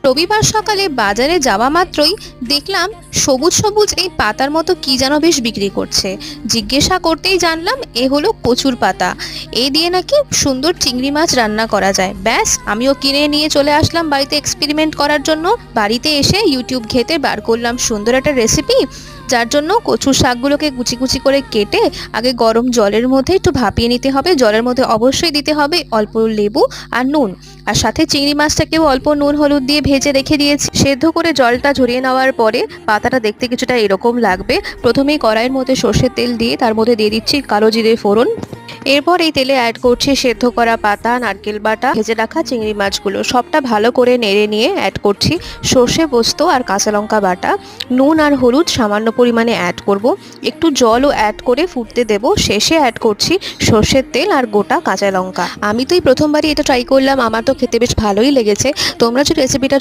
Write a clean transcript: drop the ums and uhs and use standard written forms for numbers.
রবিবার সকালে বাজারে যাওয়া মাত্রই দেখলাম সবুজ সবুজ এই পাতার মতো কি যেন বেশ বিক্রি করছে। জিজ্ঞাসা করতেই জানলাম এ হলো কচুর পাতা। এই দিয়ে নাকি সুন্দর চিংড়ি মাছ রান্না করা যায়। ব্যাস, আমিও কিনে নিয়ে চলে আসলাম বাড়িতে এক্সপেরিমেন্ট করার জন্য। বাড়িতে এসে ইউটিউব ঘেঁটে বার করলাম সুন্দর একটা রেসিপি, যার জন্য কচুর শাকগুলোকে কুচি কুচি করে কেটে আগে গরম জলের মধ্যে একটু ভাপিয়ে নিতে হবে। জলের মধ্যে অবশ্যই দিতে হবে অল্প লেবু আর নুন, আর সাথে চিংড়ি মাছটাকেও অল্প নুন হলুদ দিয়ে ভেজে রেখে দিয়েছি। সেদ্ধ করে জলটা ঝরিয়ে নেওয়ার পরে পাতাটা দেখতে কিছুটা এরকম লাগবে। প্রথমেই কড়াইয়ের মধ্যে সর্ষের তেল দিয়ে তার মধ্যে দিয়ে দিচ্ছি কালো জিরে ফোড়ন। এরপর এই তেলে অ্যাড করছি সেদ্ধ করা পাতা, নারকেল বাটা, ভেজে রাখা চিংড়ি মাছগুলো। সবটা ভালো করে নেড়ে নিয়ে অ্যাড করছি সর্ষে পোস্ত আর কাঁচা লঙ্কা বাটা। নুন আর হলুদ সামান্য পরিমাণে অ্যাড করব, একটু জলও অ্যাড করে ফুটতে দেব। শেষে অ্যাড করছি সর্ষের তেল আর গোটা কাঁচা লঙ্কা। আমি তো এই প্রথমবারই এটা ট্রাই করলাম, আমার তো খেতে বেশ ভালোই লেগেছে। তোমরা যদি রেসিপিটা